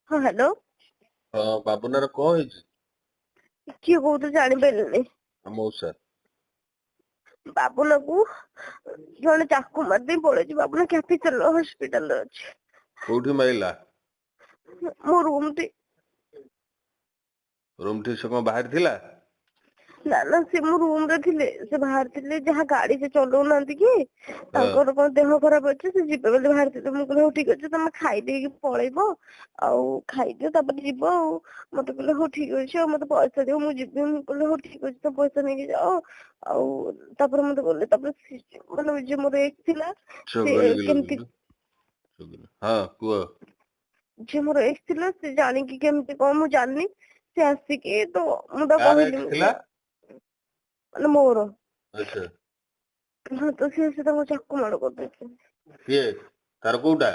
ହଁ ହ୍ୟାଲୋ। ହଁ ବାବୁନାର କଣ ହେଇଛି? କିଏ କହୁଛୁ ଜାଣିପାରିଲିନି। ମଉସା ବାବୁଲାକୁ ଜଣେ ଚାକୁ ମାରିଦେଇ ପଳେଇଛି। ବାବୁଲା କ୍ୟାପିଟାଲ ହସ୍ପିଟାଲରେ ଅଛି। କୋଉଠି ମାଇଲା? ମୋ ରୁମ୍ ଟି। ରୁମ୍ ଠି ସେ କଣ ବାହାରି ଥିଲା? ନା ନା ସେ ମୋ ରୁମ୍ ରେ ଥିଲେ। ସେ ବାହାରିଥିଲେ ଯାହା ଗାଡି ସେ ଚଲଉନାହାନ୍ତି କି ହଁ ତାଙ୍କର କଣ ଦେହ ଖରାପ ଅଛି ସେ ଯିବେ ବୋଲି ବାହାରିଥିଲେ। ମୁଁ କହିଲି ହଉ ଠିକ ଅଛି ତମେ ଖାଇଦେଇକି ପଳେଇବ ଆଉ ଖାଇଦିଅ ତାପରେ ଯିବ ଆଉ। ମତେ କହିଲେ ହଉ ଠିକ ଅଛି ଆଉ ମତେ ପଇସା ଦିଅ ମୁଁ ଯିବି। ମୁଁ କହିଲି ହଉ ଠିକ ଅଛି ତମେ ପଇସା ନେଇକି ଯାଅ ଆଉ ତାପରେ ମତେ କହିଲେ ତାପରେ ମାନେ ଯେ ମୋର ଏକ୍ସ ଥିଲା ସେ ଚଗଲିକି କେମିତି ଲଗେଇଲୁ ହଁ କୁହ। ଯେ ମୋର ଏକ୍ସ ଥିଲା ସେ ଜାଣିକି କେମିତି କଣ ମୁଁ ଜାଣିନି ସେ ଆସିକି ତ ମୁଁ ତାକୁ କାର କହିଲି ଏକ୍ସ ମୁଁ ଥିଲା? ମାନେ ମୋର ଆଚ୍ଛା ହଁ ତ ସିଏ ତାଙ୍କୁ ଚାକୁ ମାଡ଼ କରିଦେଇଛନ୍ତି। କିଏ ତାର କୋଉଟା?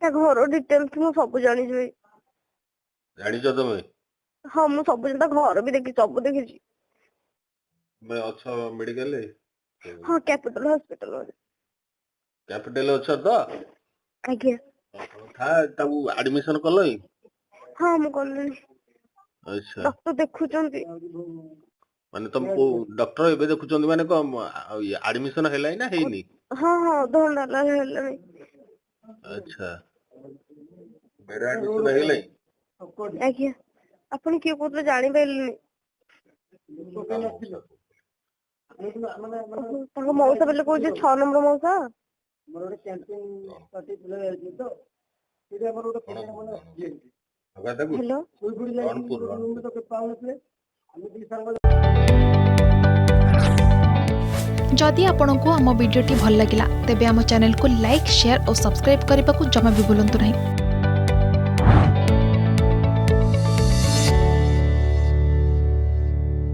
ତା ଘର ଡିଟେଲସ ମୁଁ ସବୁ ଜାଣିଛି ଭାଇ। ଜାଣିଛ ତମେ? ହଁ ମୁଁ ସବୁ ତା ଘର ବି ଦେଖିଛି ସବୁ ଦେଖିଛି। ତମେ ଅଛ ମେଡିକାଲରେ? ହଁ କ୍ୟାପିଟାଲ ହସ୍ପିଟାଲ। କ୍ୟାପିଟାଲ ଅଛ ତ? ଆଜ୍ଞା ତାକୁ ଆଡମିସନ କଲଇଁ? ହଁ ମୁଁ କଲିଣି। ଆଚ୍ଛା ଡକ୍ଟର ଦେଖୁଛନ୍ତି। ମାନେ ତମ କୋଉ ଡକ୍ଟର ଏବେ ଦେଖୁଛନ୍ତି ମାନେ କଣ ଆଡମିସନ ହେଲାଣି ନା ହେଇନି? ହଁ ହଁ ଅଧଘଣ୍ଟା ହେଲା ହେଲାଣି। ଆଚ୍ଛା ବେଡ୍ ଆଡମିସନ ହେଇଗଲାଣି? ଆଜ୍ଞା ଆପଣ କିଏ କହୁଥିଲେ ଜାଣିପାରିଲିନି। ତା ମଉସା ତାଙ୍କ ମଉସା ବୋଲେ କହୁଛି 6 ନମ୍ବର ମଉସା। କଣ ତାକୁ ହ୍ୟାଲୋ ରଣପୁର जदि आपंक आम भिडी भल लगा तेब आम चैनल को लाइक शेयर और सब्सक्राइब करने को जमा भी भूलु नहीं।